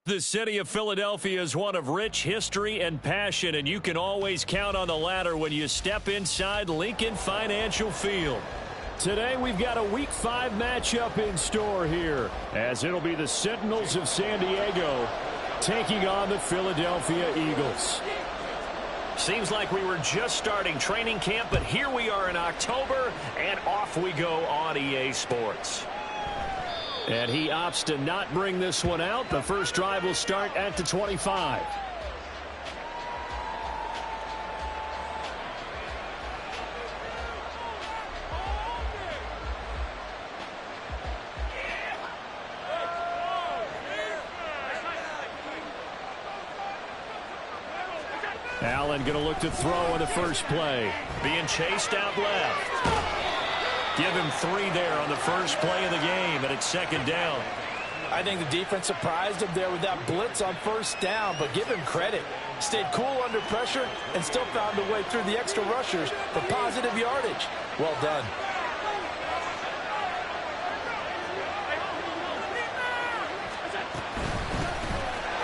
The city of Philadelphia is one of rich history and passion, and you can always count on the latter when you step inside Lincoln Financial Field. Today we've got a Week 5 matchup in store here, as it'll be the Sentinels of San Diego taking on the Philadelphia Eagles. Seems like we were just starting training camp, but here we are in October, and off we go on EA Sports. And he opts to not bring this one out. The first drive will start at the 25. Allen going to look to throw on the first play. Being chased out left. Give him 3 there on the first play of the game, and it's second down. I think the defense surprised him there with that blitz on first down, but give him credit. Stayed cool under pressure and still found a way through the extra rushers for positive yardage. Well done.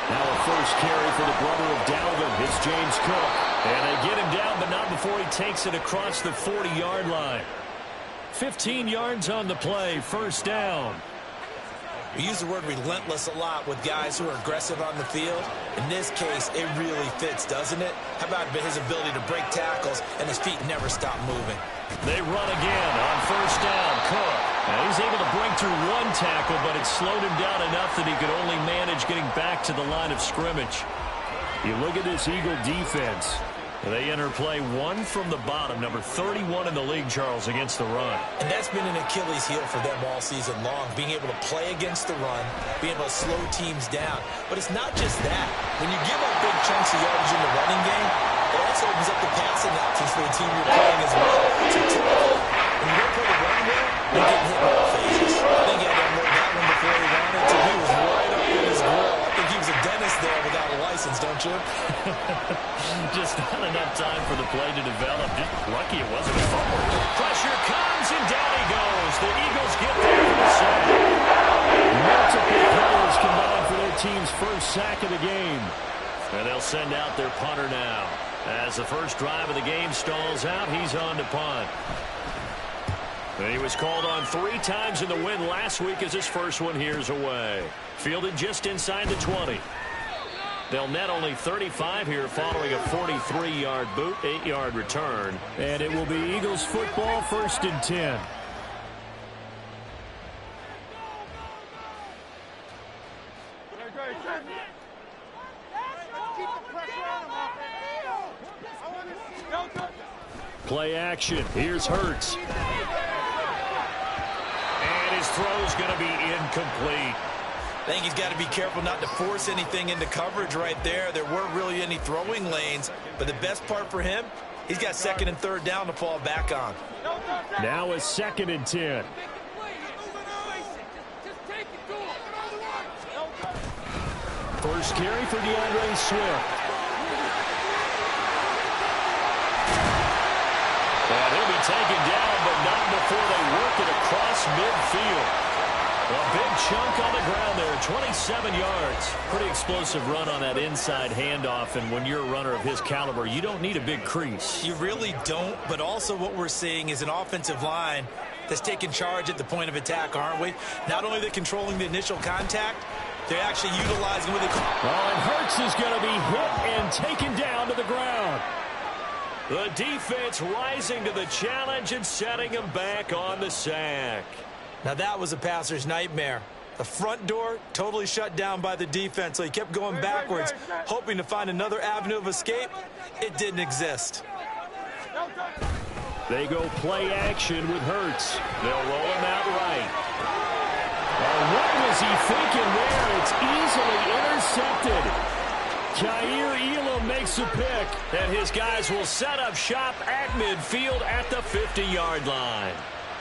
Now a first carry for the brother of Dalvin. It's James Cook. And they get him down, but not before he takes it across the 40-yard line. 15 yards on the play, first down. We use the word relentless a lot with guys who are aggressive on the field. In this case, it really fits, doesn't it? How about his ability to break tackles and his feet never stop moving? They run again on first down. Cook. Now he's able to break through 1 tackle, but it slowed him down enough that he could only manage getting back to the line of scrimmage. You look at this Eagle defense. They enter play 1 from the bottom, number 31 in the league, Charles, against the run. And that's been an Achilles heel for them all season long, being able to play against the run, being able to slow teams down. But it's not just that. When you give up big chunks of yardage in the running game, it also opens up the passing options for the team you're playing as well. So typically, when you don't play the run well, they get hit in all phases. I think he had to unload that one before he wanted to. He was right up in his grill. I think he was a dentist there without a license, don't you? Just not enough time for the play to develop. Just lucky it wasn't a fumble. Pressure comes, and down he goes. The Eagles get there for the sack. Multiple players combined for their team's first sack of the game. And they'll send out their punter now. As the first drive of the game stalls out, he's on to punt. And he was called on 3 times in the win last week as his first one here's away. Fielded just inside the 20. They'll net only 35 here following a 43-yard boot, 8-yard return. And it will be Eagles football, 1st and 10. Play action. Here's Hurts. And his throw's going to be incomplete. I think he's got to be careful not to force anything into coverage right there. There weren't really any throwing lanes, but the best part for him, he's got 2nd and 3rd down to fall back on. Now a 2nd and 10. First carry for DeAndre Swift. And he'll be taken down, but not before they work it across midfield. A big chunk on the ground there, 27 yards. Pretty explosive run on that inside handoff, and when you're a runner of his caliber, you don't need a big crease. You really don't, but also what we're seeing is an offensive line that's taking charge at the point of attack, aren't we? Not only are they controlling the initial contact, they're actually utilizing what they call... Well, and Hurts is going to be hit and taken down to the ground. The defense rising to the challenge and setting him back on the sack. Now that was a passer's nightmare. The front door totally shut down by the defense, so he kept going backwards, hoping to find another avenue of escape. It didn't exist. They go play action with Hurts. They'll roll him out right. What was he thinking there? It's easily intercepted. Kaiir Elam makes a pick, and his guys will set up shop at midfield at the 50-yard line.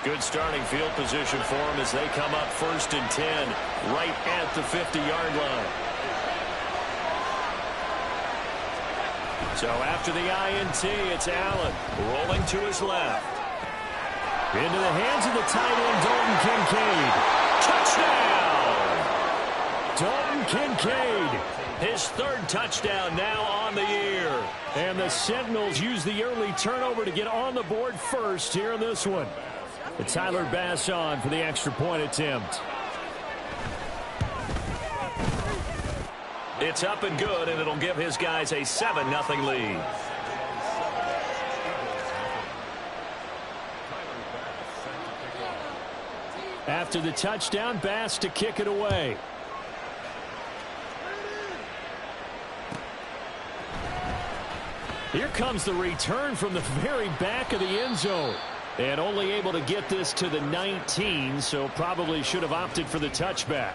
Good starting field position for them as they come up 1st and 10 right at the 50-yard line. So after the INT, it's Allen rolling to his left. Into the hands of the tight end, Dalton Kincaid. Touchdown! Dalton Kincaid, his third touchdown now on the year. And the Sentinels use the early turnover to get on the board first here in this one. It's Tyler Bass on for the extra point attempt. It's up and good, and it'll give his guys a 7-0 lead. After the touchdown, Bass to kick it away. Here comes the return from the very back of the end zone. And only able to get this to the 19, so probably should have opted for the touchback.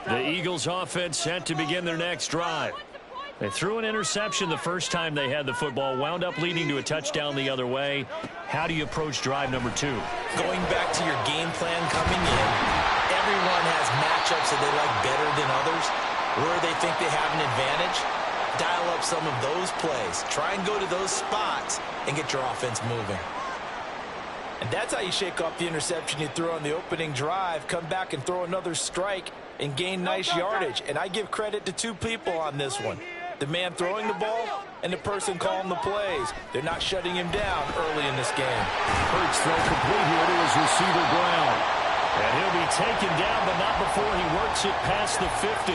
The Eagles offense set to begin their next drive. They threw an interception the first time they had the football, wound up leading to a touchdown the other way. How do you approach drive number 2? Going back to your game plan coming in, everyone has matchups that they like better than others. Where they think they have an advantage, dial up some of those plays. Try and go to those spots and get your offense moving. And that's how you shake off the interception you threw on the opening drive. Come back and throw another strike and gain nice yardage. And I give credit to two people on this one. The man throwing the ball and the person calling the plays. They're not shutting him down early in this game. Hurts throw complete here to his receiver Brown. And he'll be taken down, but not before he works it past the 50.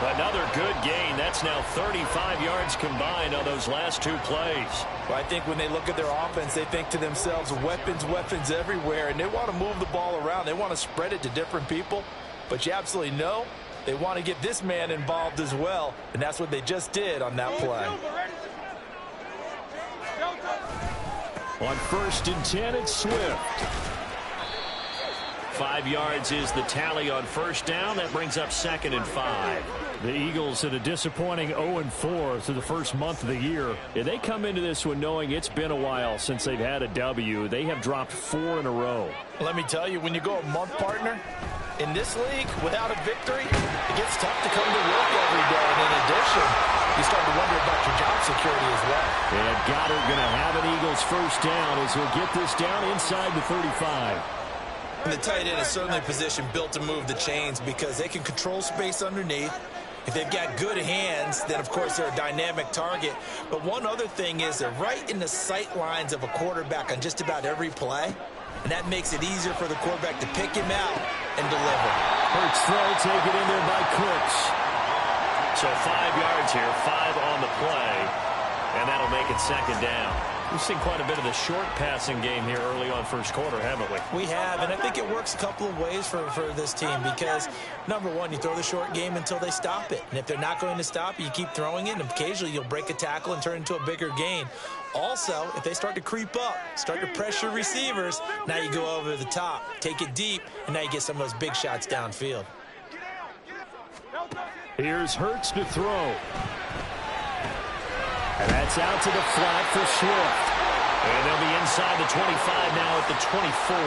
Another good gain. That's now 35 yards combined on those last 2 plays. Well, I think when they look at their offense, they think to themselves, weapons, weapons everywhere, and they want to move the ball around. They want to spread it to different people, but you absolutely know they want to get this man involved as well, and that's what they just did on that play. On 1st and 10, it's Swift. 5 yards is the tally on first down. That brings up 2nd and 5. The Eagles at a disappointing 0-4 through the first month of the year. And they come into this one knowing it's been a while since they've had a W. They have dropped 4 in a row. Let me tell you, when you go a month, partner, in this league, without a victory, it gets tough to come to work every day. And in addition, you start to wonder about your job security as well. And Goddard going to have an Eagles first down as he'll get this down inside the 35. And the tight end is certainly a position built to move the chains because they can control space underneath. If they've got good hands, then, of course, they're a dynamic target. But one other thing is they're right in the sight lines of a quarterback on just about every play. And that makes it easier for the quarterback to pick him out and deliver. Hurts throw, taken in there by Cooks. So 5 yards here, 5 on the play. And that'll make it 2nd down. We've seen quite a bit of the short passing game here early on first quarter, haven't we? We have, and I think it works a couple of ways for this team because, number one, you throw the short game until they stop it. And if they're not going to stop it, you keep throwing it, and occasionally you'll break a tackle and turn it into a bigger gain. Also, if they start to creep up, start to pressure receivers, now you go over the top, take it deep, and now you get some of those big shots downfield. Here's Hurts to throw. And that's out to the flat for Swift. And they'll be inside the 25 now at the 24. A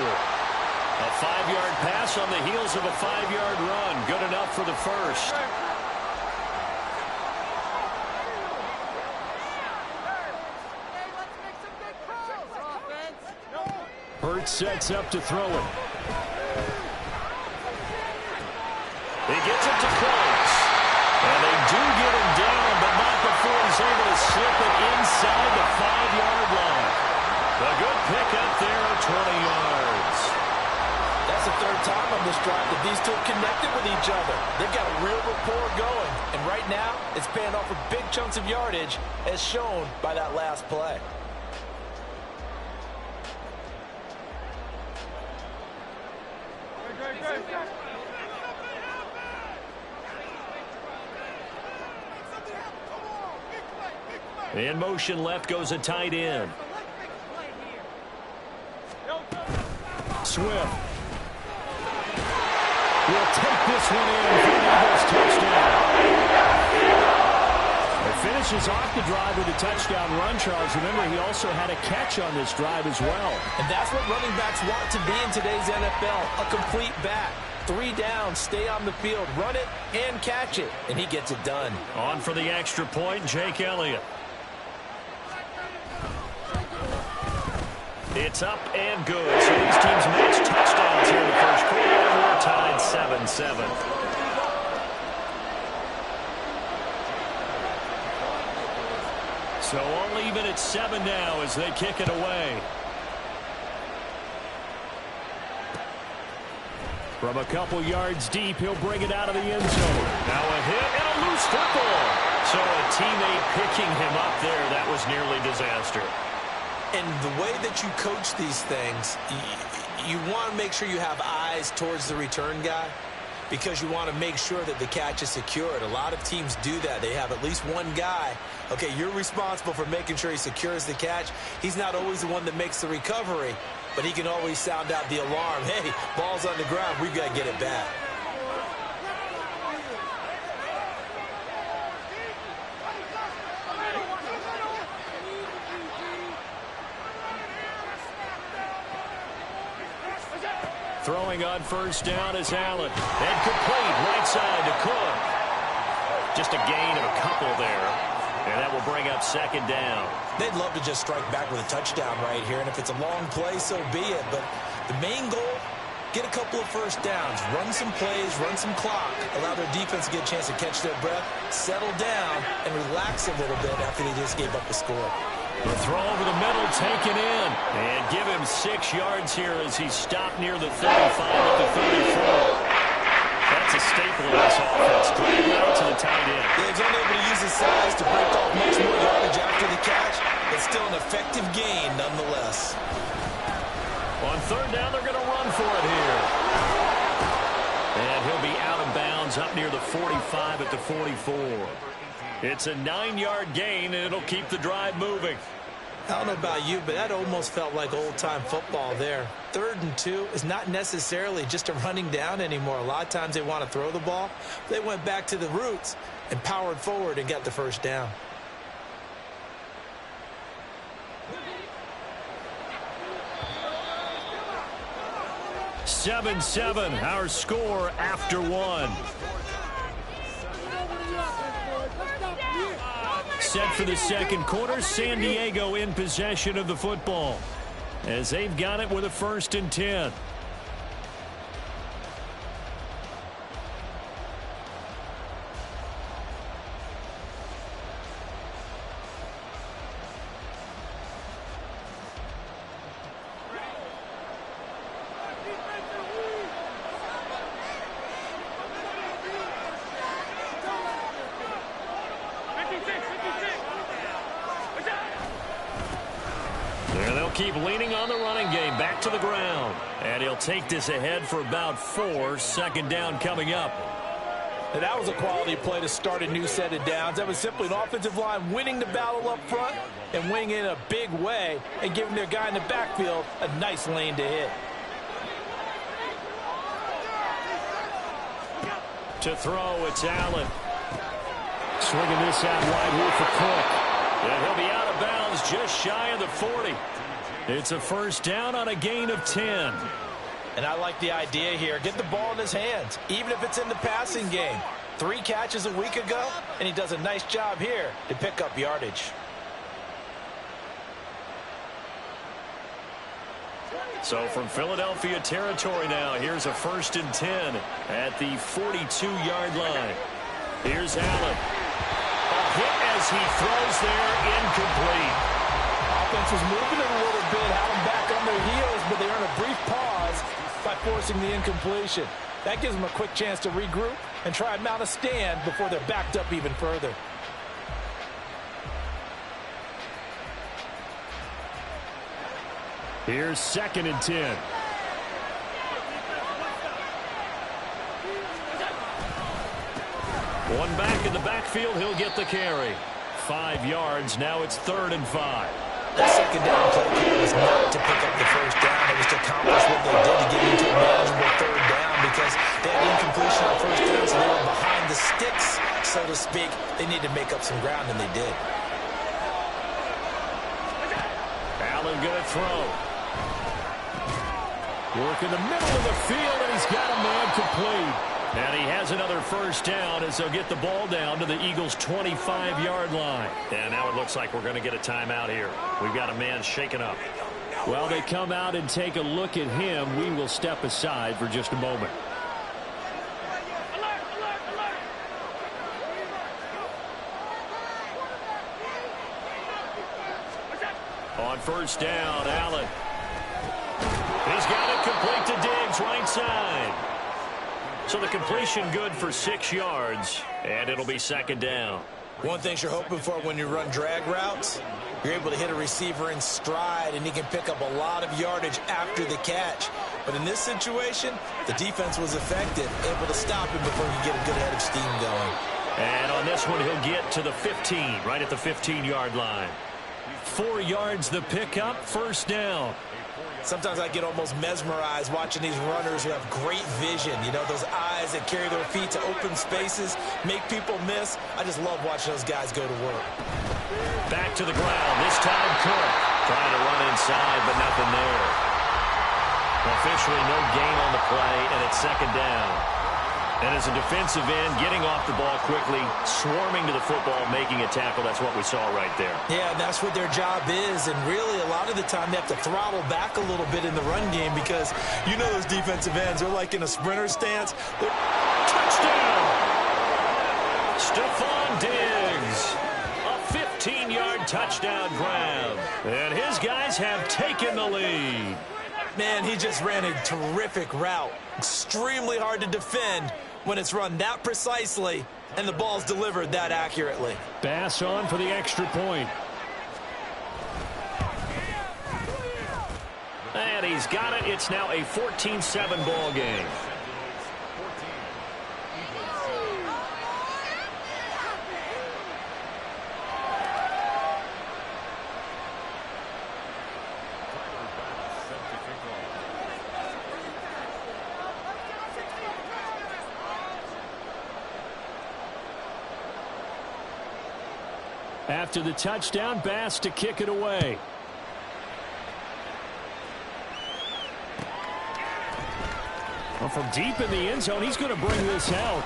5-yard pass on the heels of a 5-yard run. Good enough for the first. Hurts sets up to throw it. He gets it to close. And they do get him down, but not before he's able to slip it inside the 5-yard line. A good pickup there at 20 yards. That's the 3rd time on this drive that these two have connected with each other. They've got a real rapport going. And right now, it's paying off for big chunks of yardage, as shown by that last play. In motion left goes a tight end. Swift will take this one in for the Eagles touchdown. It finishes off the drive with a touchdown run, Charles. Remember, he also had a catch on this drive as well. And that's what running backs want to be in today's NFL, a complete back. 3 downs, stay on the field, run it, and catch it. And he gets it done. On for the extra point, Jake Elliott. It's up and good. So these teams match touchdowns here in the first quarter, and we're tied 7-7. So all even at 7 now as they kick it away. From a couple yards deep, he'll bring it out of the end zone. Now a hit and a loose football. So a teammate picking him up there, that was nearly disaster. And the way that you coach these things, you want to make sure you have eyes towards the return guy because you want to make sure that the catch is secured. A lot of teams do that. They have at least one guy. Okay, you're responsible for making sure he secures the catch. He's not always the one that makes the recovery, but he can always sound out the alarm. Hey, ball's on the ground. We've got to get it back. Throwing on first down is Allen. And complete right side to Cook. Just a gain of a couple there. And that will bring up second down. They'd love to just strike back with a touchdown right here. And if it's a long play, so be it. But the main goal, get a couple of first downs. Run some plays, run some clock. Allow their defense to get a chance to catch their breath, settle down, and relax a little bit after they just gave up a score. The throw over the middle taken in. And give him 6 yards here as he stopped near the 35 at the 34. That's a staple of this offense. Driving out to the tight end. Yeah, he's unable to use his size to break off much more yardage after the catch. It's still an effective gain nonetheless. On third down, they're going to run for it here. And he'll be out of bounds up near the 45 at the 44. It's a 9-yard gain, and it'll keep the drive moving. I don't know about you, but that almost felt like old-time football there. 3rd and 2 is not necessarily just a running down anymore. A lot of times they want to throw the ball. They went back to the roots and powered forward and got the first down. Seven, our score after 1. Set for the second quarter, San Diego in possession of the football as they've got it with a 1st and 10. Keep leaning on the running game. Back to the ground. And he'll take this ahead for about 4. Second down coming up. And that was a quality play to start a new set of downs. That was simply an offensive line winning the battle up front and winning in a big way and giving their guy in the backfield a nice lane to hit. To throw, it's Allen. Swinging this out wide here for Cook. And he'll be out of bounds just shy of the 40. It's a first down on a gain of 10. And I like the idea here. Get the ball in his hands, even if it's in the passing game. 3 catches a week ago, and he does a nice job here to pick up yardage. So from Philadelphia territory now, here's a 1st and 10 at the 42-yard line. Here's Allen. A hit as he throws there, incomplete. Offense was moving it a little bit, had them back on their heels, but they earn a brief pause by forcing the incompletion. That gives them a quick chance to regroup and try and mount a stand before they're backed up even further. Here's 2nd and 10. One back in the backfield, he'll get the carry. 5 yards, now it's 3rd and 5. That second down play here was not to pick up the first down. It was to accomplish what they did to get into a manageable 3rd down because they had incompletion on first down, so they were behind the sticks, so to speak. They needed to make up some ground, and they did. Allen gonna throw. Work in the middle of the field, and he's got a man complete. And he has another first down as they'll get the ball down to the Eagles' 25-yard line. And now it looks like we're going to get a timeout here. We've got a man shaken up. While they come out and take a look at him, we will step aside for just a moment. On first down, Allen. He's got it complete to Diggs, right side. So the completion good for 6 yards, and it'll be second down. One thing you're hoping for when you run drag routes, you're able to hit a receiver in stride, and he can pick up a lot of yardage after the catch. But in this situation, the defense was effective, able to stop him before he could get a good head of steam going. And on this one, he'll get to the 15, right at the 15-yard line. 4 yards the pickup, first down. Sometimes I get almost mesmerized watching these runners who have great vision. You know, those eyes that carry their feet to open spaces, make people miss. I just love watching those guys go to work. Back to the ground. This time, Cook trying to run inside, but nothing there. Officially no gain on the play, and it's second down. And as a defensive end, getting off the ball quickly, swarming to the football, making a tackle, that's what we saw right there. Yeah, and that's what their job is. And really, a lot of the time, they have to throttle back a little bit in the run game because you know those defensive ends are like in a sprinter stance. Touchdown! Stephon Diggs. A 15-yard touchdown grab. And his guys have taken the lead. Man, he just ran a terrific route. Extremely hard to defend when it's run that precisely and the ball's delivered that accurately. Bass on for the extra point. And he's got it. It's now a 14-7 ball game. After the touchdown, Bass to kick it away. Well, from deep in the end zone, he's going to bring this out.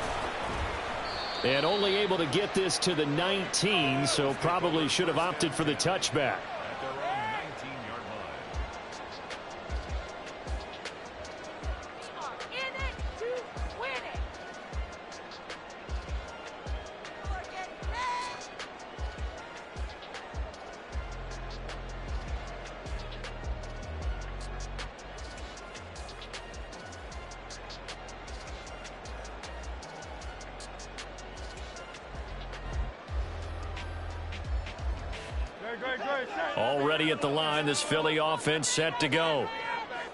And only able to get this to the 19, so probably should have opted for the touchback. Already at the line, this Philly offense set to go.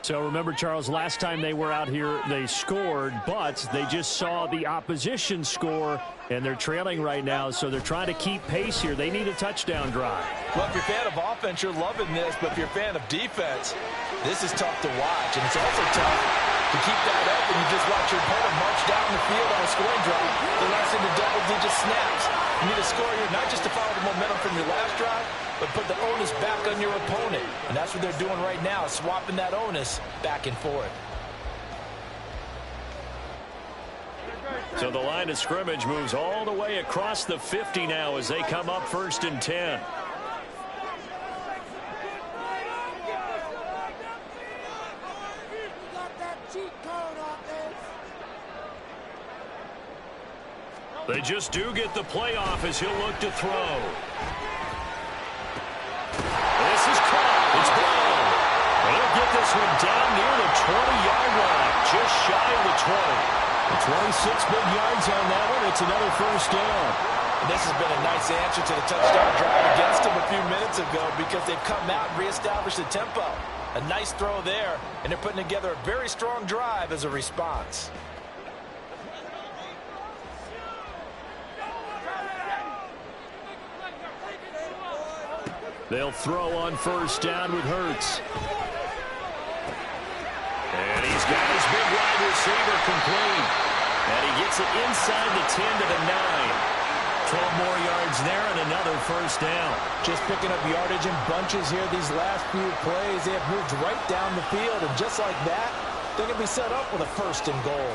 So remember, Charles, last time they were out here, they scored, but they just saw the opposition score, and they're trailing right now, so they're trying to keep pace here. They need a touchdown drive. Well, if you're a fan of offense, you're loving this, but if you're a fan of defense, this is tough to watch, and it's also tough to keep that up and you just watch your opponent march down the field on a scoring drive. They're less into double-digit snaps. You need to score here not just to follow the momentum from your last drive, but put the onus back on your opponent. And that's what they're doing right now, swapping that onus back and forth. So the line of scrimmage moves all the way across the 50 now as they come up 1st and 10. They just do get the playoff as he'll look to throw. This is caught. It's blown. They'll get this one down near the 20-yard line, just shy of the 20. 26 big yards on that one. It's another first down. And this has been a nice answer to the touchdown drive against them a few minutes ago because they've come out and reestablished the tempo. A nice throw there, and they're putting together a very strong drive as a response. They'll throw on first down with Hurts. And he's got his big wide receiver complete. And he gets it inside the 10 to the 9. 12 more yards there and another first down. Just picking up yardage in bunches here these last few plays. They have moved right down the field, and just like that, they're going to be set up with a 1st and goal.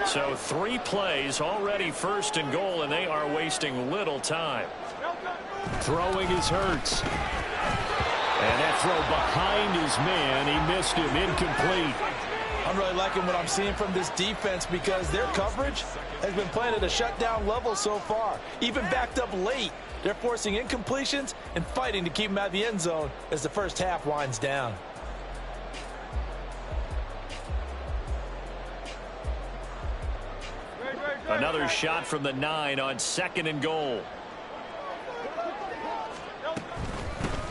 So 3 plays already 1st and goal, and they are wasting little time. Throwing is Hurts. And that throw behind his man, he missed him, incomplete. I'm really liking what I'm seeing from this defense because their coverage has been playing at a shutdown level so far. Even backed up late, they're forcing incompletions and fighting to keep them out of the end zone as the first half winds down. Another shot from the 9 on 2nd and goal.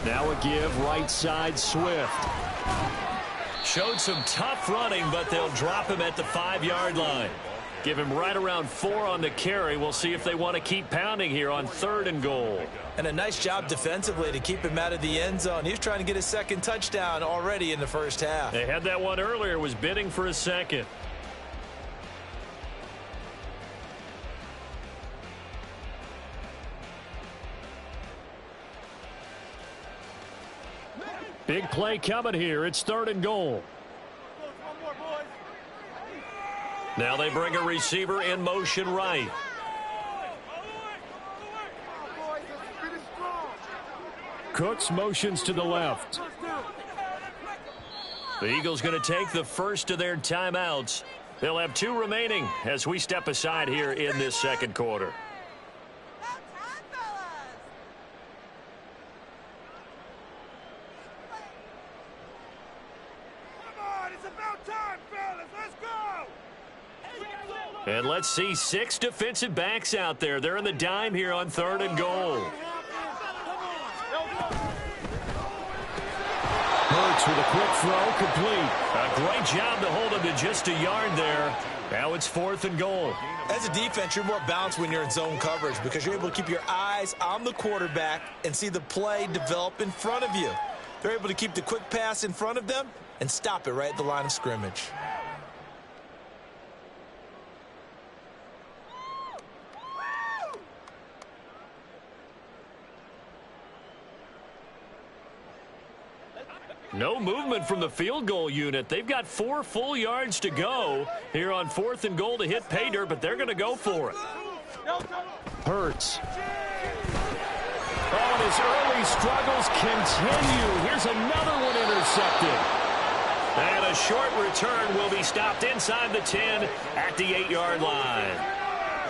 Now a give, right side, Swift. Showed some tough running, but they'll drop him at the 5-yard line. Give him right around 4 on the carry. We'll see if they want to keep pounding here on 3rd and goal. And a nice job defensively to keep him out of the end zone. He was trying to get his second touchdown already in the first half. They had that one earlier, was bidding for a second. Big play coming here. It's 3rd and goal. Now they bring a receiver in motion right. Cooks motions to the left. The Eagles going to take the first of their timeouts. They'll have 2 remaining as we step aside here in this second quarter. And let's see 6 defensive backs out there. They're in the dime here on 3rd and goal. Hurts with a quick throw, complete. A great job to hold him to just a yard there. Now it's 4th and goal. As a defense, you're more balanced when you're in zone coverage because you're able to keep your eyes on the quarterback and see the play develop in front of you. They're able to keep the quick pass in front of them and stop it right at the line of scrimmage. No movement from the field goal unit. They've got 4 full yards to go here on 4th and goal to hit pay dirt, but they're going to go for it. Hurts. Oh, and his early struggles continue. Here's another one intercepted. And a short return will be stopped inside the 10 at the 8-yard line.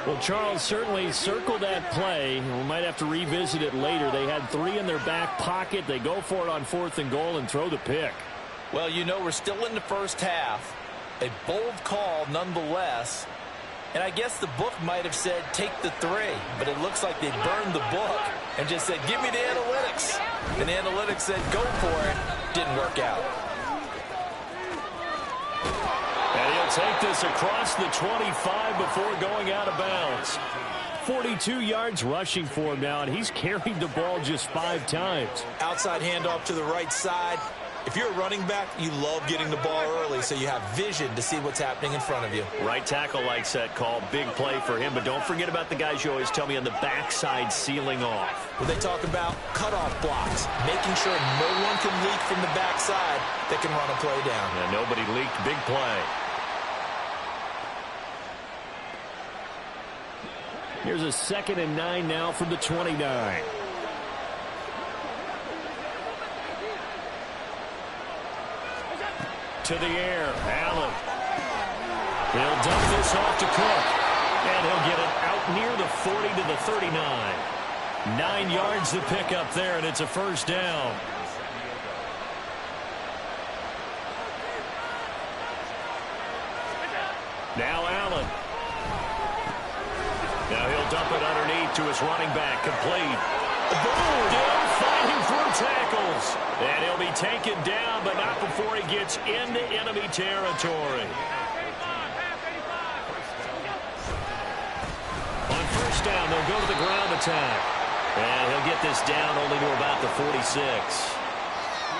Well, Charles certainly circled that play. We might have to revisit it later. They had 3 in their back pocket. They go for it on 4th and goal and throw the pick. Well, you know, we're still in the first half. A bold call nonetheless. And I guess the book might have said take the 3, but it looks like they burned the book and just said give me the analytics. And the analytics said go for it. Didn't work out. And he'll take this across the 25 before going out of bounds. 42 yards rushing for him now, and he's carried the ball just 5 times. Outside handoff to the right side. If you're a running back, you love getting the ball early so you have vision to see what's happening in front of you. Right tackle likes that call. Big play for him, but don't forget about the guys you always tell me on the backside sealing off. When they talk about cutoff blocks, making sure no one can leak from the backside that can run a play down. And nobody leaked. Big play. Here's a 2nd and 9 now from the 29. To the air, Allen. He'll dump this off to Cook. And he'll get it out near the 40 to the 39. 9 yards to pick up there, and it's a first down. Now Allen. Now he'll dump it underneath to his running back. Complete. Boom! Down fighting through tackles. And he'll be taken down, but not before he gets into enemy territory. On first down, they'll go to the ground attack. And he'll get this down only to about the 46.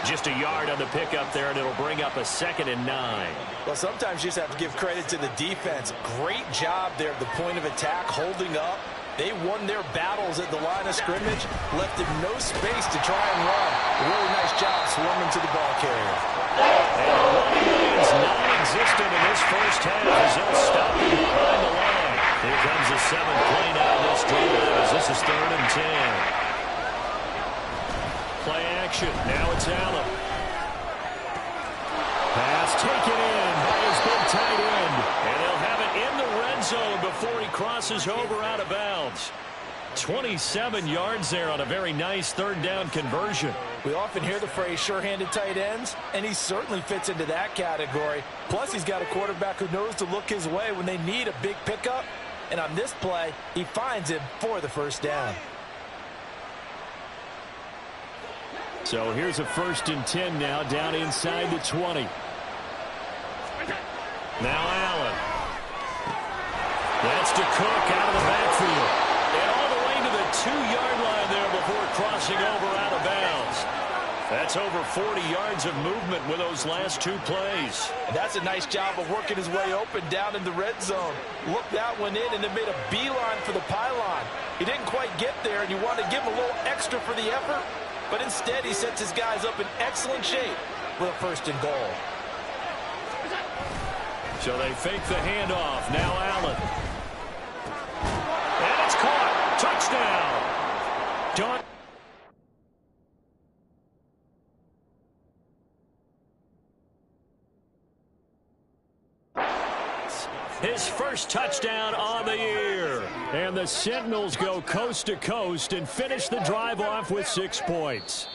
Just a yard on the pickup there, and it'll bring up a 2nd and 9. Well, sometimes you just have to give credit to the defense. Great job there at the point of attack, holding up. They won their battles at the line of scrimmage, left him no space to try and run. A really nice job swarming to the ball carrier. And the running lane's non-existent in this first half as they'll stop him behind the line. Here comes the 7th play now of this drive as this is 3rd and 10. Play action. Now it's end zone before he crosses over out of bounds. 27 yards there on a very nice third down conversion. We often hear the phrase sure-handed tight ends, and he certainly fits into that category. Plus, he's got a quarterback who knows to look his way when they need a big pickup. And on this play, he finds him for the first down. So here's a 1st and 10 now, down inside the 20. Now Allen. That's to Cook out of the backfield. And all the way to the 2-yard line there before crossing over out of bounds. That's over 40 yards of movement with those last 2 plays. And that's a nice job of working his way open down in the red zone. Looked that one in and then made a beeline for the pylon. He didn't quite get there, and you want to give him a little extra for the effort. But instead, he sets his guys up in excellent shape with a 1st and goal. So they fake the handoff. Now Allen. And it's caught. Touchdown. John. His first touchdown on the year. And the Sentinels go coast to coast and finish the drive off with 6 points.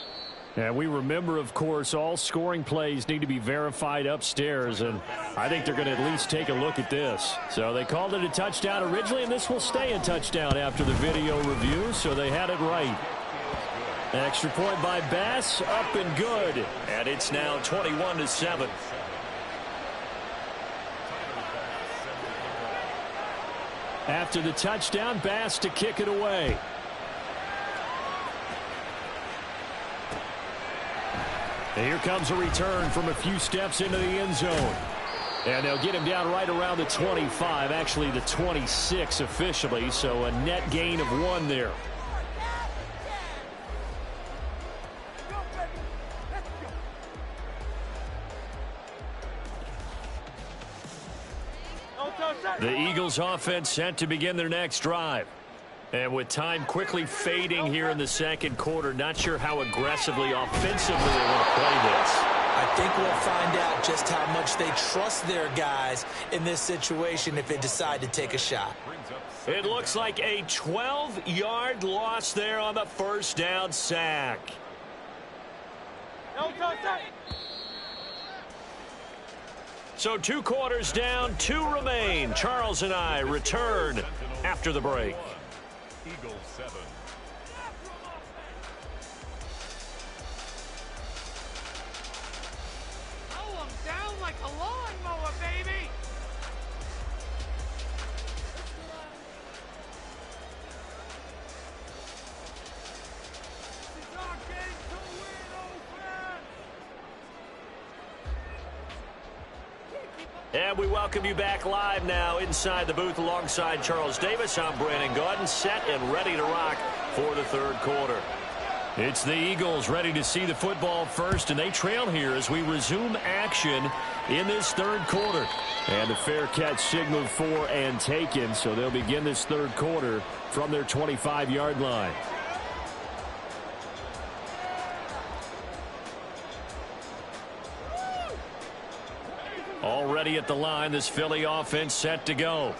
And we remember, of course, all scoring plays need to be verified upstairs, and I think they're going to at least take a look at this. So they called it a touchdown originally, and this will stay a touchdown after the video review, so they had it right. An extra point by Bass, up and good. And it's now 21-7. After the touchdown, Bass to kick it away. And here comes a return from a few steps into the end zone. And they'll get him down right around the 25, actually the 26 officially, so a net gain of 1 there. The Eagles offense set to begin their next drive. And with time quickly fading here in the second quarter, not sure how aggressively, offensively they want to play this. I think we'll find out just how much they trust their guys in this situation if they decide to take a shot. It looks like a 12-yard loss there on the first down sack. So 2 quarters down, 2 remain. Charles and I return after the break. Eagles 7. Mow 'em down like a lawnmower, baby! This is our game to win, old friend! And we welcome you back live now inside the booth alongside Charles Davis. I'm Brandon Gaudin, set and ready to rock for the third quarter. It's the Eagles ready to see the football first, and they trail here as we resume action in this third quarter. And a fair catch signaled for and taken, so they'll begin this third quarter from their 25-yard line. Already at the line, this Philly offense set to go.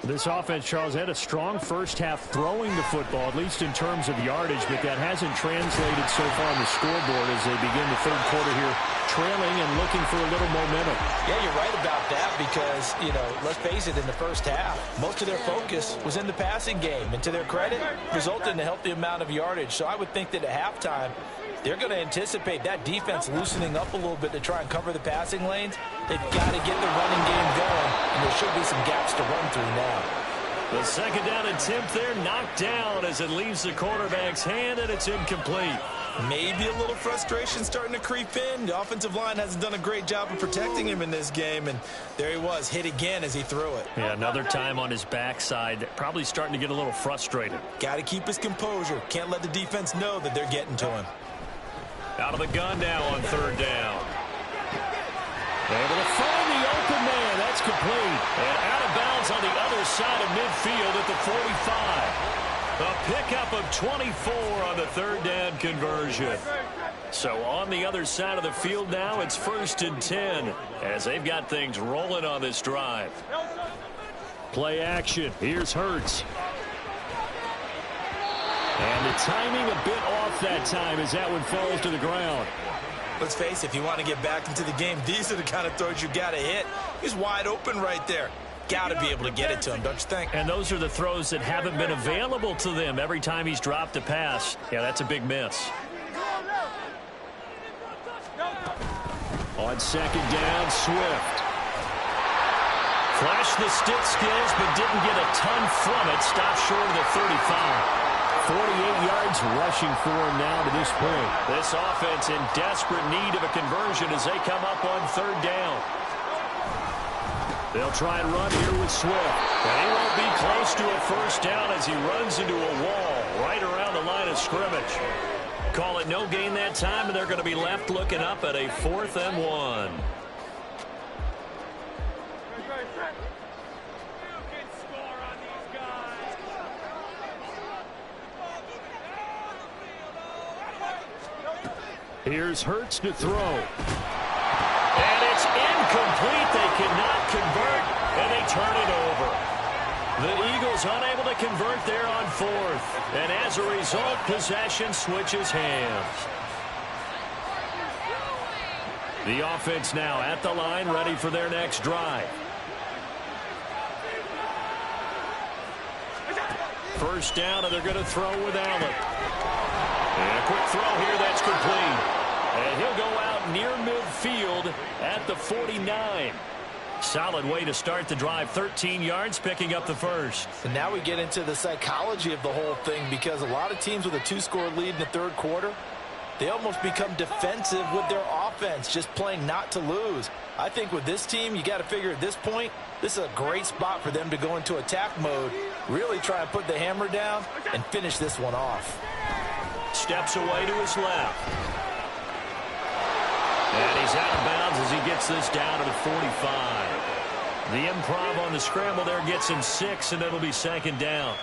This offense, Charles, had a strong first half throwing the football, at least in terms of yardage, but that hasn't translated so far on the scoreboard as they begin the third quarter here, trailing and looking for a little momentum. Yeah, you're right about that because, you know, let's face it, in the first half, most of their focus was in the passing game. And to their credit, resulted in a healthy amount of yardage. So I would think that at halftime, they're going to anticipate that defense loosening up a little bit to try and cover the passing lanes. They've got to get the running game going, and there should be some gaps to run through now. The second down attempt there knocked down as it leaves the quarterback's hand, and it's incomplete. Maybe a little frustration starting to creep in. The offensive line hasn't done a great job of protecting him in this game, and there he was, hit again as he threw it. Yeah, another time on his backside, probably starting to get a little frustrated. Got to keep his composure. Can't let the defense know that they're getting to him. Out of the gun now on third down. Able to find the open man. That's complete. And out of bounds on the other side of midfield at the 45. A pickup of 24 on the third down conversion. So on the other side of the field now, it's 1st and 10 as they've got things rolling on this drive. Play action. Here's Hurts. And the timing a bit off that time as that one falls to the ground. Let's face it, if you want to get back into the game, these are the kind of throws you got to hit. He's wide open right there. Got to be able to get it to him, don't you think? And those are the throws that haven't been available to them every time he's dropped a pass. Yeah, that's a big miss. On second down, Swift. Flashed the stick skills, but didn't get a ton from it. Stopped short of the 35. 48 yards rushing for him now to this point. This offense in desperate need of a conversion as they come up on third down. They'll try and run here with Swift. And he won't be close to a first down as he runs into a wall right around the line of scrimmage. Call it no gain that time, and they're going to be left looking up at a 4th and 1. Here's Hurts to throw. And it's incomplete. They cannot convert, and they turn it over. The Eagles unable to convert there on 4th. And as a result, possession switches hands. The offense now at the line, ready for their next drive. First down, and they're going to throw with Allen. And a quick throw here that's complete. And he'll go out near midfield at the 49. Solid way to start the drive. 13 yards, picking up the first. And now we get into the psychology of the whole thing, because a lot of teams with a 2-score lead in the third quarter, they almost become defensive with their offense, just playing not to lose. I think with this team, you got to figure at this point, this is a great spot for them to go into attack mode, really try and put the hammer down and finish this one off. Steps away to his left. And he's out of bounds as he gets this down to the 45. The improv on the scramble there gets him 6, and it'll be second down.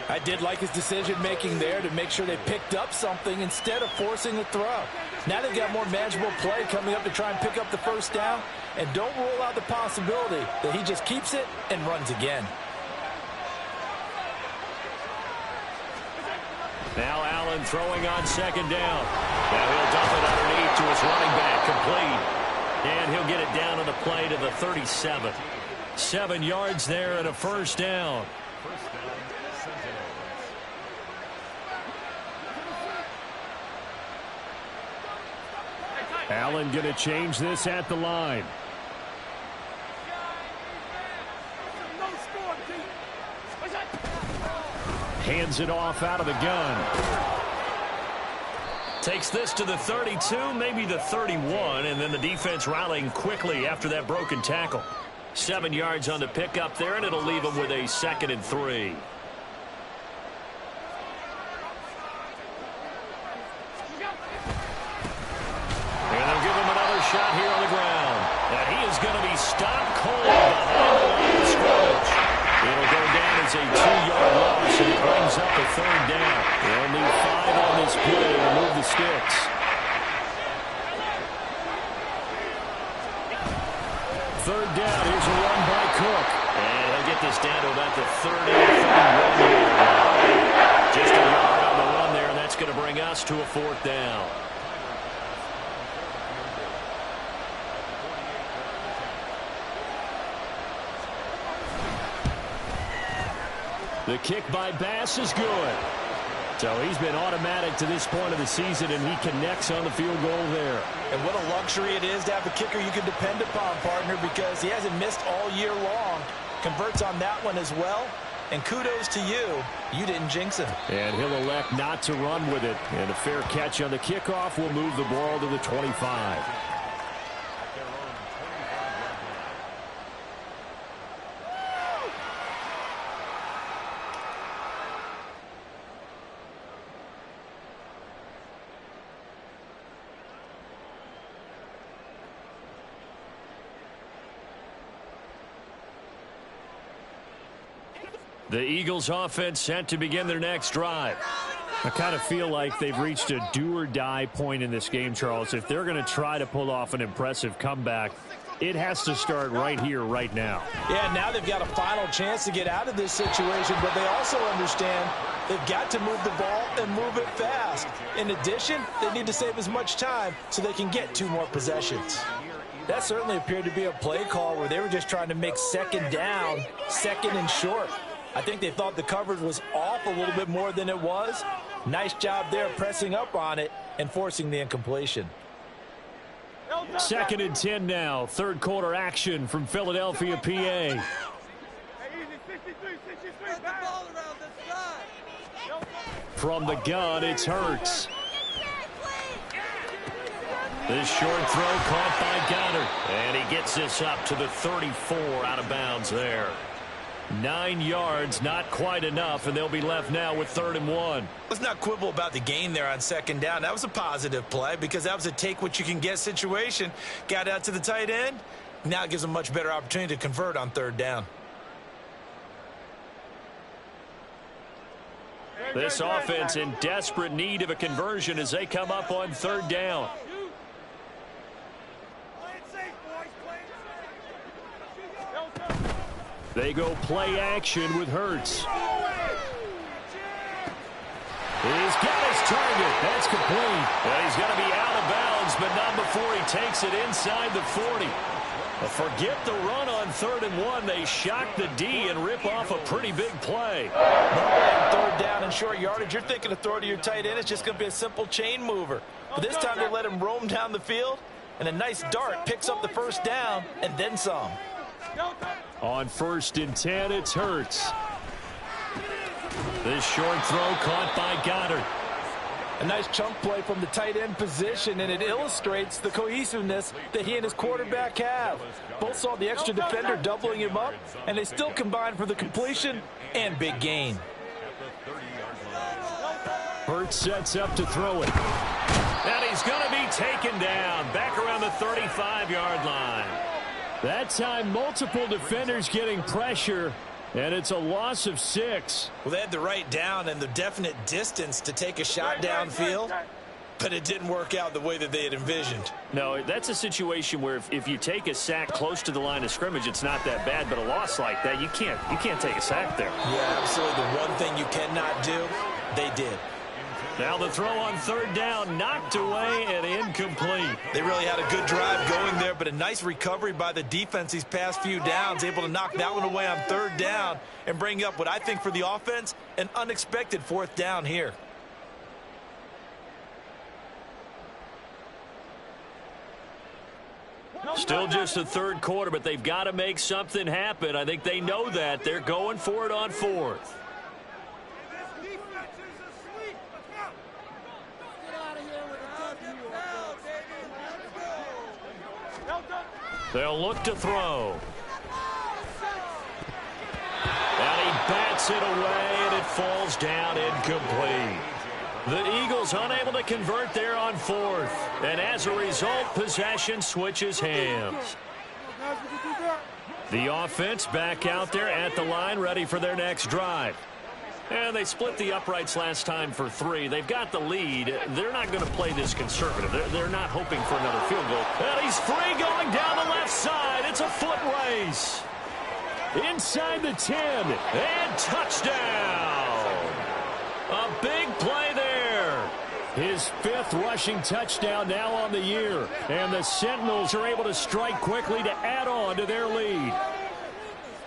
I did like his decision-making there to make sure they picked up something instead of forcing a throw. Now they've got more manageable play coming up to try and pick up the first down, and don't rule out the possibility that he just keeps it and runs again. Now Allen throwing on second down. Now he'll dump it underneath to his running back, complete. And he'll get it down on the play to the 37. 7 yards there and a first down. Allen going to change this at the line. Hands it off out of the gun. Takes this to the 32, maybe the 31, and then the defense rallying quickly after that broken tackle. 7 yards on the pickup there, and it'll leave them with a 2nd and 3. And they'll give him another shot here on the ground. And he is going to be stopped cold behind the line of scrimmage. It'll go down as a 2-yard loss, and it brings up a third down. They'll need 5 on this play to move the sticks. Third down, here's a run by Cook. And he'll get this down to about the 30-31 line. Just a yard on the run there, and that's going to bring us to a 4th down. The kick by Bass is good. So he's been automatic to this point of the season, and he connects on the field goal there. And what a luxury it is to have a kicker you can depend upon, partner, because he hasn't missed all year long. Converts on that one as well. And kudos to you. You didn't jinx him. And he'll elect not to run with it. And a fair catch on the kickoff will move the ball to the 25. The Eagles offense set to begin their next drive. I kind of feel like they've reached a do-or-die point in this game, Charles. If they're going to try to pull off an impressive comeback, It has to start right here, right now. Yeah, now they've got a final chance to get out of this situation, but they also understand they've got to move the ball and move it fast. In addition, they need to save as much time so they can get 2 more possessions. That certainly appeared to be a play call where they were just trying to make second down, second and short. I think they thought the coverage was off a little bit more than it was. Nice job there pressing up on it and forcing the incompletion. 2nd and 10 now. Third quarter action from Philadelphia, PA. From the gun, it's Hurts. This short throw caught by Goddard. And he gets this up to the 34 out of bounds there. 9 yards, not quite enough, and they'll be left now with 3rd and 1. Let's not quibble about the gain there on second down. That was a positive play because that was a take-what-you-can-get situation. Got out to the tight end. Now it gives them a much better opportunity to convert on 3rd down. This offense in desperate need of a conversion as they come up on 3rd down. They go play action with Hurts. He's got his target. That's complete. And he's going to be out of bounds, but not before he takes it inside the 40. But forget the run on 3rd and 1. They shock the D and rip off a pretty big play. Normally on 3rd down and short yardage, you're thinking to throw to your tight end. It's just going to be a simple chain mover. But this time they let him roam down the field, and a nice dart picks up the 1st down and then some. On 1st and 10, it's Hurts. This short throw caught by Goddard. A nice chunk play from the tight end position, and it illustrates the cohesiveness that he and his quarterback have. Both saw the extra defender doubling him up, and they still combined for the completion and big gain. Hurts sets up to throw it. And he's going to be taken down back around the 35-yard line. That time, multiple defenders getting pressure, and it's a loss of 6. Well, they had the right down and the definite distance to take a shot downfield, but it didn't work out the way that they had envisioned. No, that's a situation where if you take a sack close to the line of scrimmage, it's not that bad, but a loss like that, you can't take a sack there. Yeah, absolutely. The one thing you cannot do, they did. Now the throw on 3rd down, knocked away and incomplete. They really had a good drive going there, but a nice recovery by the defense these past few downs, able to knock that one away on 3rd down and bring up what I think for the offense, an unexpected 4th down here. Still just the 3rd quarter, but they've got to make something happen. I think they know that. They're going for it on 4th. They'll look to throw. And he bats it away, and it falls down incomplete. The Eagles unable to convert there on 4th. And as a result, possession switches hands. The offense back out there at the line, ready for their next drive. And they split the uprights last time for 3. They've got the lead. They're not going to play this conservative. They're not hoping for another field goal. And he's free going down the left side. It's a foot race. Inside the 10. And touchdown. A big play there. His 5th rushing touchdown now on the year. And the Sentinels are able to strike quickly to add on to their lead.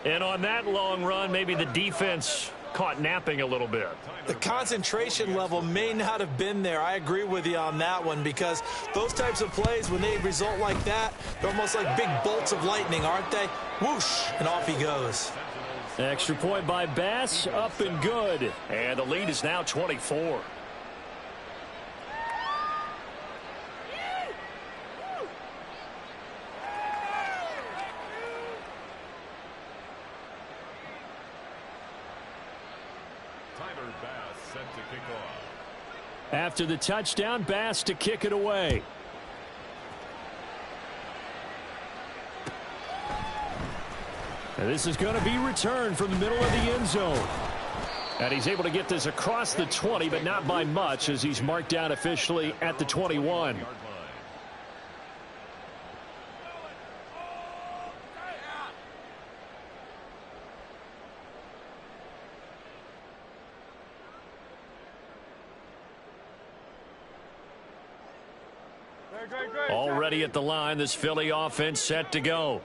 And on that long run, maybe the defense caught napping a little bit. The concentration level may not have been there. I agree with you on that one, because those types of plays, when they result like that, they're almost like big bolts of lightning, aren't they? Whoosh, and off he goes. Extra point by Bass, up and good. And the lead is now 24. After the touchdown, Bass to kick it away. And this is going to be returned from the middle of the end zone. And he's able to get this across the 20, but not by much, as he's marked down officially at the 21. Already at the line, this Philly offense set to go.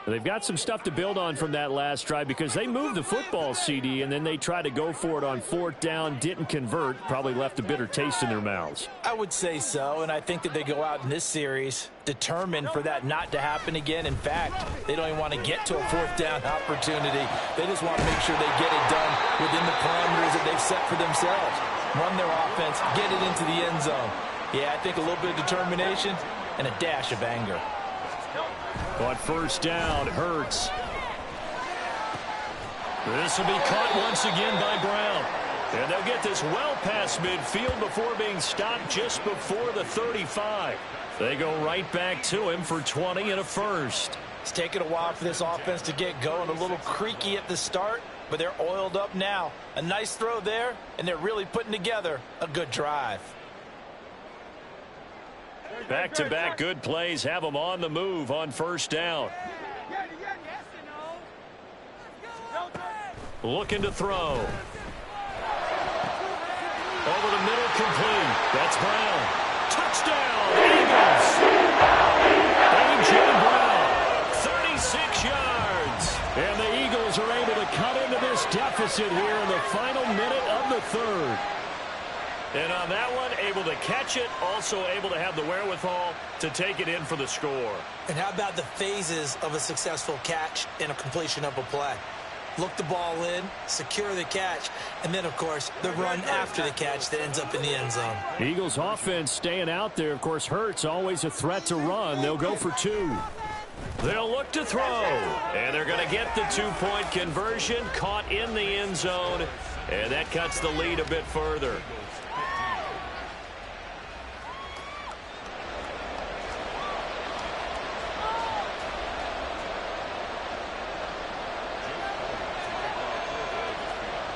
They've got some stuff to build on from that last drive because they moved the football, CD, and then they tried to go for it on 4th down, didn't convert, probably left a bitter taste in their mouths. I would say so, and I think that they go out in this series determined for that not to happen again. In fact, they don't even want to get to a 4th down opportunity. They just want to make sure they get it done within the parameters that they've set for themselves. Run their offense, get it into the end zone. Yeah, I think a little bit of determination and a dash of anger. On 1st down, Hurts. This will be caught once again by Brown. And they'll get this well past midfield before being stopped just before the 35. They go right back to him for 20 and a first. It's taken a while for this offense to get going. A little creaky at the start, but they're oiled up now. A nice throw there, and they're really putting together a good drive. Back-to-back good plays have them on the move on 1st down. Looking to throw. Over the middle, complete. That's Brown. Touchdown, Eagles. A.J. Brown, 36 yards. And the Eagles are able to cut into this deficit here in the final minute of the 3rd. And on that one, able to catch it, also able to have the wherewithal to take it in for the score. And how about the phases of a successful catch and a completion of a play? Look the ball in, secure the catch, and then, of course, the run after the catch that ends up in the end zone. Eagles offense staying out there. Of course, Hurts always a threat to run. They'll go for 2. They'll look to throw. And they're going to get the 2-point conversion, caught in the end zone. And that cuts the lead a bit further.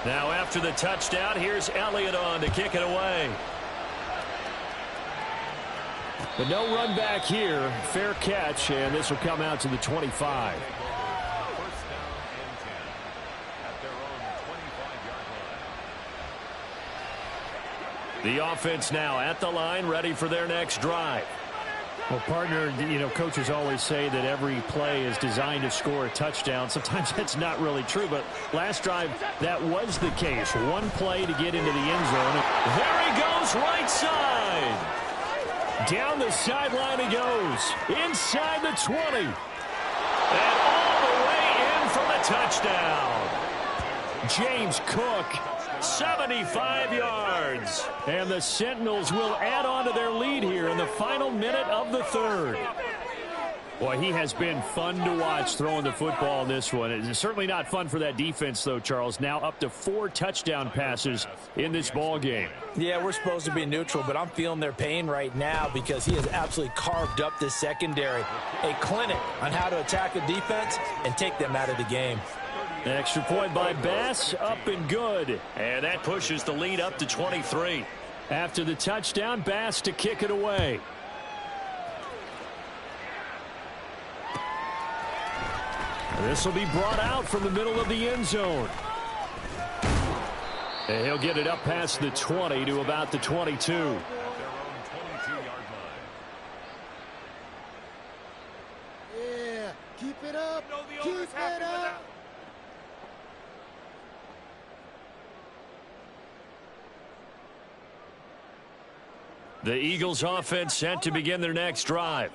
Now after the touchdown, here's Elliott on to kick it away. But no run back here. Fair catch, and this will come out to the 25. The offense now at the line, ready for their next drive. Well, partner, you know, coaches always say that every play is designed to score a touchdown. Sometimes that's not really true, but last drive, that was the case. One play to get into the end zone. There he goes, right side. Down the sideline he goes. Inside the 20. And all the way in for the touchdown. James Cook, 75 yards. And the Sentinels will add on to their lead here in the final minute of the 3rd. Boy, he has been fun to watch throwing the football in this one. It's certainly not fun for that defense, though, Charles. Now up to 4 touchdown passes in this ball game. Yeah, we're supposed to be neutral, but I'm feeling their pain right now because he has absolutely carved up this secondary. A clinic on how to attack the defense and take them out of the game. Extra point by Bass, up and good. And that pushes the lead up to 23. After the touchdown, Bass to kick it away. This will be brought out from the middle of the end zone. And he'll get it up past the 20 to about the 22. Yeah, keep it up. Keep it up. The Eagles offense set to begin their next drive.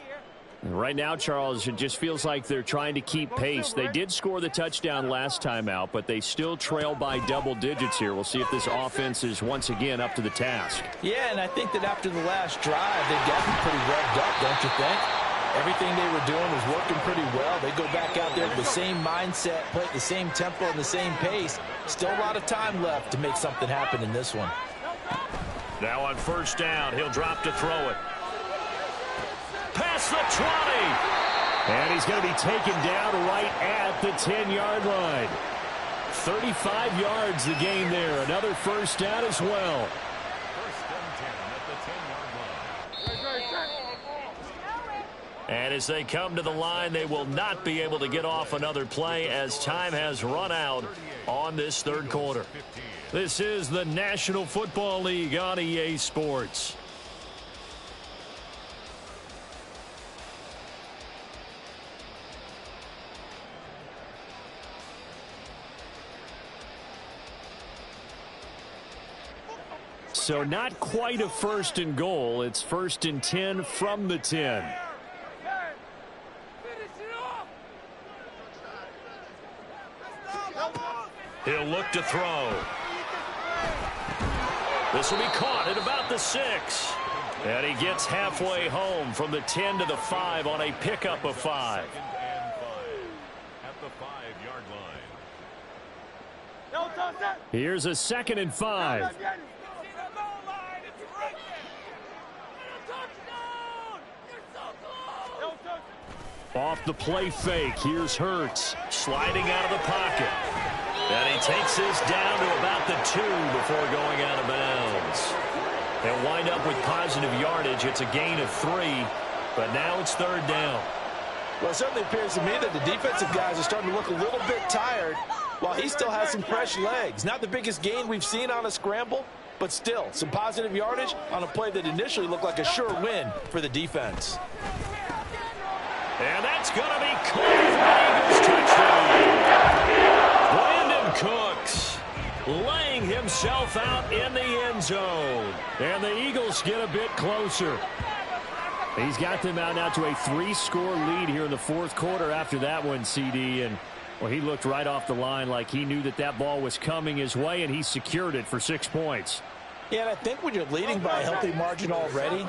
Right now, Charles, it just feels like they're trying to keep pace. They did score the touchdown last time out, but they still trail by double digits here. We'll see if this offense is once again up to the task. Yeah, and I think that after the last drive, they've gotten pretty revved up, don't you think? Everything they were doing was working pretty well. They go back out there with the same mindset, play at the same tempo and the same pace. Still a lot of time left to make something happen in this one. Now on 1st down, he'll drop to throw it. Past the 20. And he's going to be taken down right at the 10-yard line. 35 yards the gain there. Another 1st down as well. And as they come to the line, they will not be able to get off another play as time has run out on this 3rd quarter. This is the National Football League on EA Sports. so not quite a 1st and goal. It's 1st and 10 from the 10. He'll look to throw. This will be caught at about the 6. And he gets halfway home from the 10 to the 5 on a pickup of 5. At the 5-yard line. Here's a 2nd and 5. Off the play fake. Here's Hurts sliding out of the pocket. And he takes this down to about the 2 before going out of bounds. They'll wind up with positive yardage. It's a gain of 3, but now it's 3rd down. Well, it certainly appears to me that the defensive guys are starting to look a little bit tired while he still has some fresh legs. Not the biggest gain we've seen on a scramble, but still some positive yardage on a play that initially looked like a sure win for the defense. And that's going to be caught for the Eagles touchdown. Brandon Cooks laying himself out in the end zone. And the Eagles get a bit closer. He's got them out now to a 3-score lead here in the 4th quarter after that one, CD. And, well, he looked right off the line like he knew that that ball was coming his way, and he secured it for 6 points. Yeah, and I think when you're leading by a healthy margin already,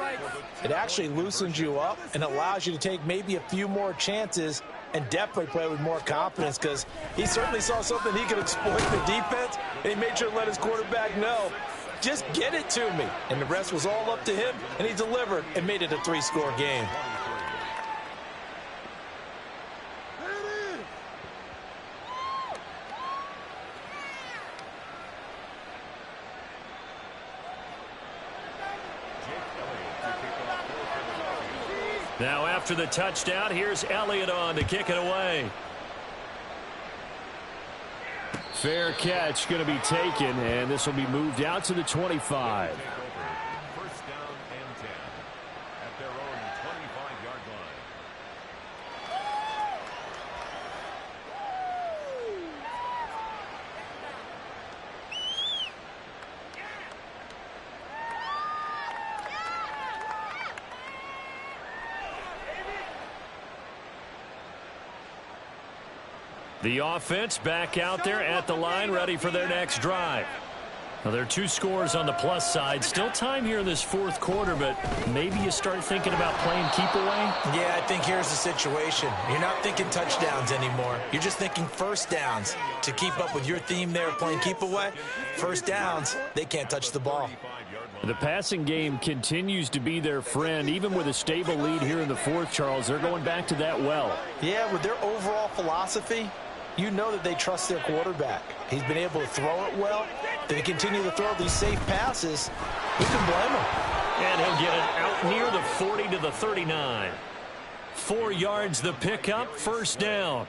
it actually loosens you up and allows you to take maybe a few more chances and definitely play with more confidence, because he certainly saw something he could exploit the defense, and he made sure to let his quarterback know, just get it to me. And the rest was all up to him, and he delivered and made it a 3-score game. Now after the touchdown, here's Elliott on to kick it away. Fair catch going to be taken, and this will be moved out to the 25. 1st down and 10 at their own 25-yard line. The offense back out there at the line, ready for their next drive. Now, there are 2 scores on the plus side. Still time here in this 4th quarter, but maybe you start thinking about playing keep away? Yeah, I think here's the situation. You're not thinking touchdowns anymore. You're just thinking 1st downs. To keep up with your theme there of playing keep away, 1st downs, they can't touch the ball. The passing game continues to be their friend. Even with a stable lead here in the 4th, Charles, they're going back to that well. Yeah, with their overall philosophy, you know that they trust their quarterback. He's been able to throw it well. They continue to throw these safe passes. Who can blame him? And he'll get it out near the 40 to the 39. 4 yards the pickup, 1st down.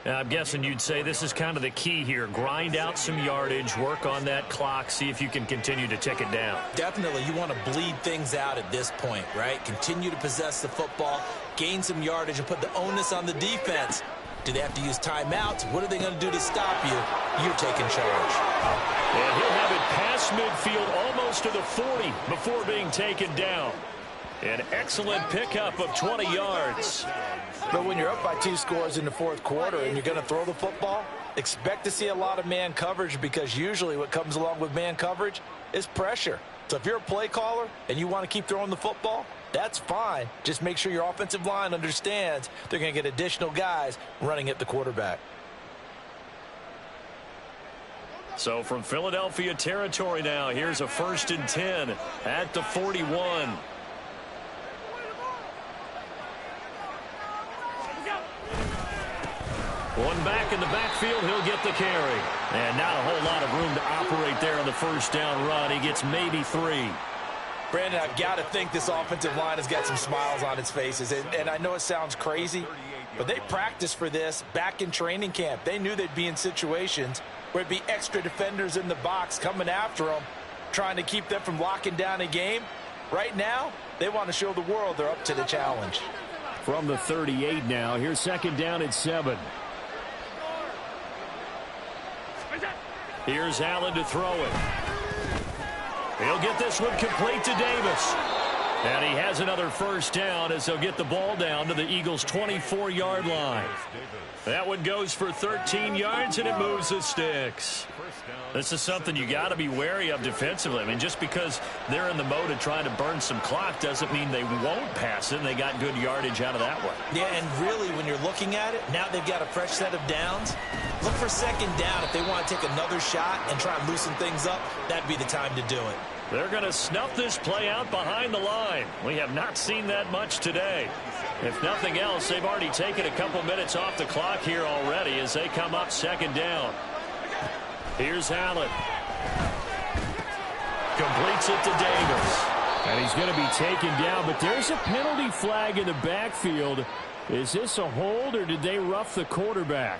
Now, I'm guessing you'd say this is kind of the key here. Grind out some yardage, work on that clock, see if you can continue to tick it down. Definitely, you want to bleed things out at this point, right? Continue to possess the football, gain some yardage, and put the onus on the defense. Do they have to use timeouts? What are they going to do to stop you? You're taking charge. And he'll have it past midfield almost to the 40 before being taken down. An excellent pickup of 20 yards. But when you're up by 2 scores in the 4th quarter and you're going to throw the football, expect to see a lot of man coverage, because usually what comes along with man coverage is pressure. So if you're a play caller and you want to keep throwing the football, that's fine. Just make sure your offensive line understands they're going to get additional guys running at the quarterback. So from Philadelphia territory now, here's a 1st and 10 at the 41. One back in the backfield, he'll get the carry. And not a whole lot of room to operate there on the 1st down run. He gets maybe 3. Brandon, I've got to think this offensive line has got some smiles on its faces. And I know it sounds crazy, but they practiced for this back in training camp. They knew they'd be in situations where it'd be extra defenders in the box coming after them, trying to keep them from locking down a game. Right now, they want to show the world they're up to the challenge. From the 38 now, here's 2nd down at 7. Here's Allen to throw it. He'll get this one complete to Davis. And he has another first down as they'll get the ball down to the Eagles' 24-yard line. That one goes for 13 yards, and it moves the sticks. This is something you got to be wary of defensively. I mean, just because they're in the mode of trying to burn some clock doesn't mean they won't pass it, and they got good yardage out of that one. Yeah, and really, when you're looking at it, now they've got a fresh set of downs. Look for second down. If they want to take another shot and try and loosen things up, that'd be the time to do it. They're going to snuff this play out behind the line. We have not seen that much today. If nothing else, they've already taken a couple minutes off the clock here already as they come up second down. Here's Allen. Completes it to Davis. And he's going to be taken down, but there's a penalty flag in the backfield. Is this a hold, or did they rough the quarterback?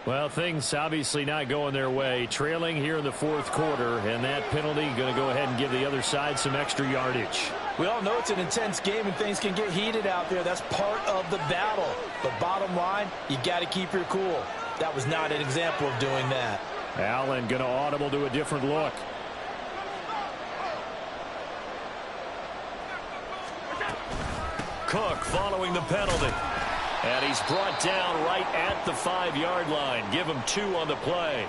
Well, things obviously not going their way. Trailing here in the fourth quarter, and that penalty going to go ahead and give the other side some extra yardage. We all know it's an intense game and things can get heated out there. That's part of the battle. But bottom line, you got to keep your cool. That was not an example of doing that. Allen going to audible to a different look. Cook following the penalty. And he's brought down right at the 5-yard line. Give him 2 on the play.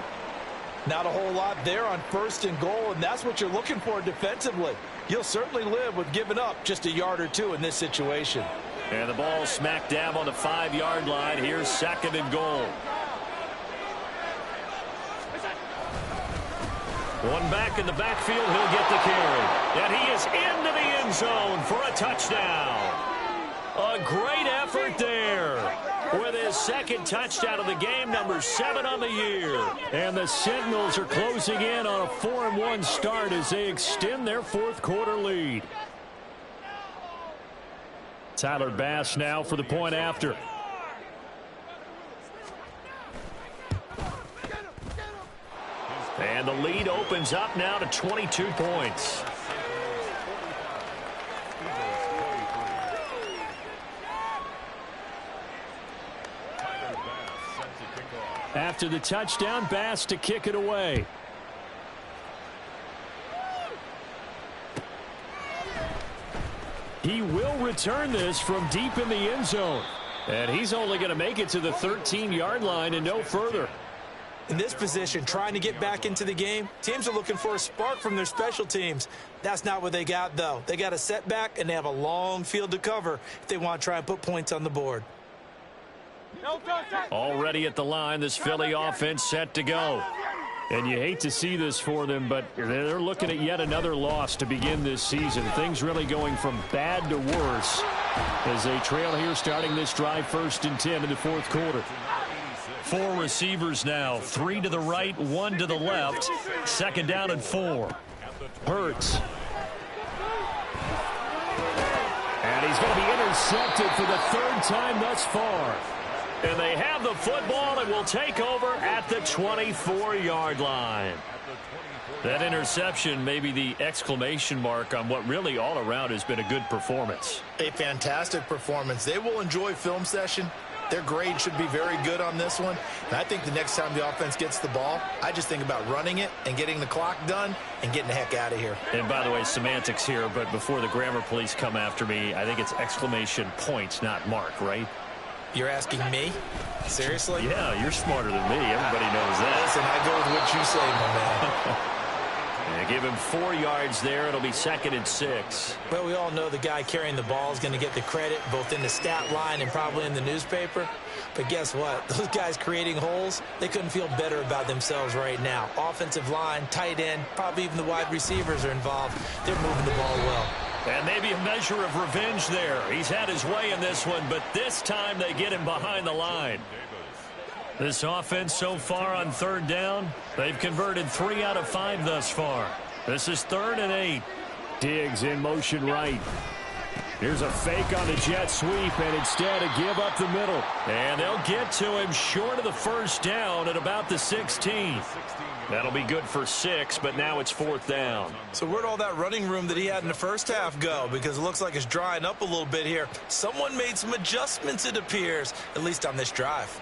Not a whole lot there on first and goal, and that's what you're looking for defensively. You'll certainly live with giving up just a yard or 2 in this situation. And the ball smack dab on the 5-yard line. Here's second and goal. One back in the backfield. He'll get the carry. And he is into the end zone for a touchdown. A great effort there with his second touchdown of the game, number 7 on the year. And the Sentinels are closing in on a 4-1 start as they extend their fourth quarter lead. Tyler Bass now for the point after. And the lead opens up now to 22 points. After the touchdown, Bass to kick it away. He will return this from deep in the end zone. And he's only going to make it to the 13-yard line and no further. In this position, trying to get back into the game, teams are looking for a spark from their special teams. That's not what they got, though. They got a setback, and they have a long field to cover if they want to try and put points on the board. Already at the line, this Philly offense set to go. And you hate to see this for them, but they're looking at yet another loss to begin this season. Things really going from bad to worse as they trail here starting this drive 1st and 10 in the fourth quarter. 4 receivers now, 3 to the right, 1 to the left. Second down and 4. Hurts. And he's going to be intercepted for the 3rd time thus far. And they have the football and will take over at the 24-yard line. That interception may be the exclamation mark on what really all around has been a good performance. A fantastic performance. They will enjoy film session. Their grade should be very good on this one. And I think the next time the offense gets the ball, I just think about running it and getting the clock done and getting the heck out of here. And by the way, semantics here, but before the grammar police come after me, I think it's exclamation points, not mark, right? You're asking me? Seriously? Yeah, you're smarter than me. Everybody knows that. Listen, I go with what you say, my man. Yeah, give him 4 yards there. It'll be 2nd and 6. Well, we all know the guy carrying the ball is going to get the credit both in the stat line and probably in the newspaper. But guess what? Those guys creating holes, they couldn't feel better about themselves right now. Offensive line, tight end, probably even the wide receivers are involved. They're moving the ball well. And maybe a measure of revenge there. He's had his way in this one, but this time they get him behind the line. This offense so far on 3rd down, they've converted 3 out of 5 thus far. This is 3rd and 8. Diggs in motion right. Here's a fake on the jet sweep, and instead a give up the middle. And they'll get to him short of the 1st down at about the 16. That'll be good for 6, but now it's 4th down. So where'd all that running room that he had in the first half go? Because it looks like it's drying up a little bit here. Someone made some adjustments, it appears, at least on this drive.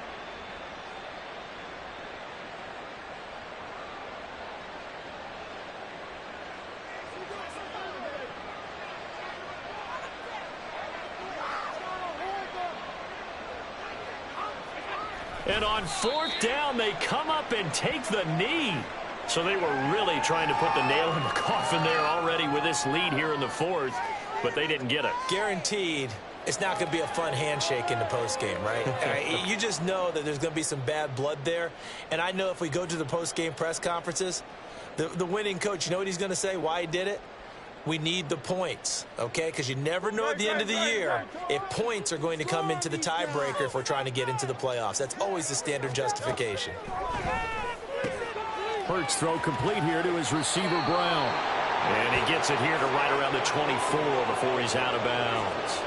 And on fourth down, they come up and take the knee. So they were really trying to put the nail in the coffin there already with this lead here in the fourth, but they didn't get it. Guaranteed it's not going to be a fun handshake in the postgame, right? You just know that there's going to be some bad blood there. And I know if we go to the postgame press conferences, the winning coach, you know what he's going to say, why he did it? We need the points, okay? Because you never know at the end of the year if points are going to come into the tiebreaker if we're trying to get into the playoffs. That's always the standard justification. Hurts throw complete here to his receiver, Brown. And he gets it here to right around the 24 before he's out of bounds.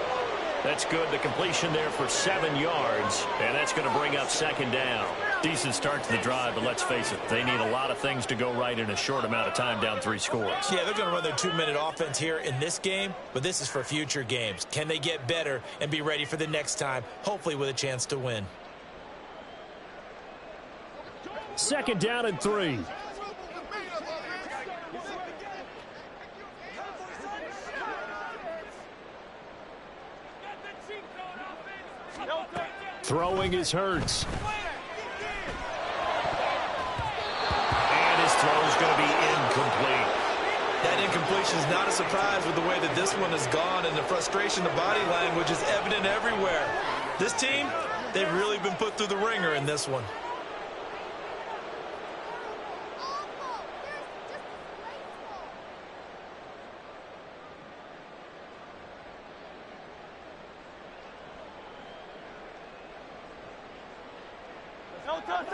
That's good. The completion there for 7 yards, and that's going to bring up second down. Decent start to the drive, but let's face it, they need a lot of things to go right in a short amount of time, down 3 scores. Yeah, they're going to run their 2-minute offense here in this game, but this is for future games. Can they get better and be ready for the next time, hopefully with a chance to win? Second down and 3. Throwing is Hurts. And his throw is going to be incomplete. That incompletion is not a surprise with the way that this one has gone, and the frustration, the body language is evident everywhere. This team, they've really been put through the ringer in this one.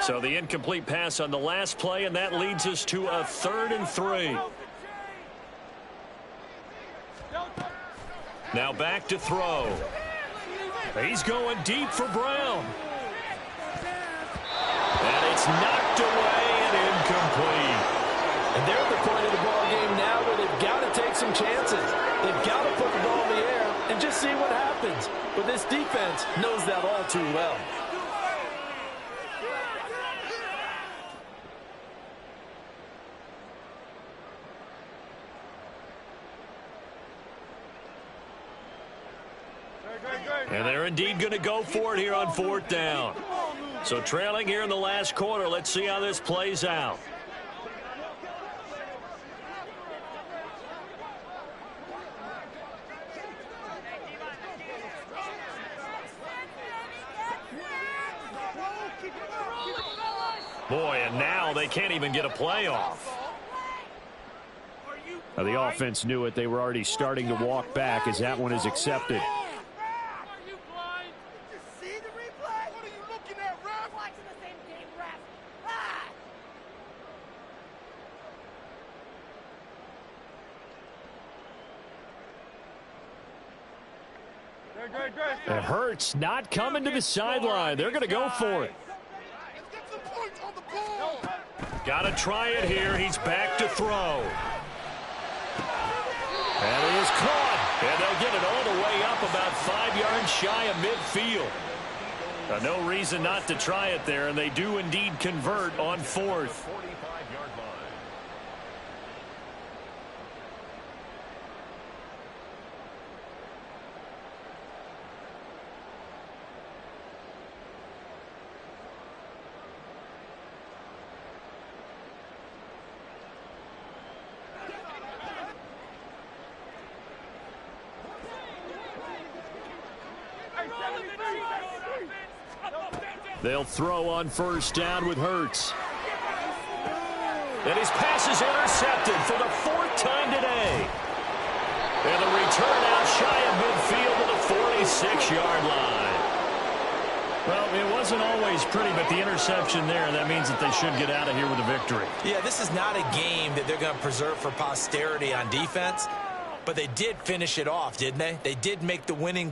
So the incomplete pass on the last play, and that leads us to a 3rd and 3. Now back to throw. He's going deep for Brown. And it's knocked away and incomplete. And they're at the point of the ball game now where they've got to take some chances. They've got to put the ball in the air and just see what happens. But this defense knows that all too well. And they're indeed going to go for it here on 4th down. So trailing here in the last quarter. Let's see how this plays out. Boy, and now they can't even get a playoff. Now the offense knew it. They were already starting to walk back as that one is accepted. And Hurts not coming to the sideline. They're going to go for it. Got to try it here. He's back to throw. And he is caught. And they'll get it all the way up about 5 yards shy of midfield. No reason not to try it there, and they do indeed convert on 4th. They'll throw on 1st down with Hurts. And his pass is intercepted for the 4th time today. And the return out shy of midfield to the 46-yard line. Well, it wasn't always pretty, but the interception there, that means that they should get out of here with a victory. Yeah, this is not a game that they're going to preserve for posterity on defense, but they did finish it off, didn't they? They did make the winning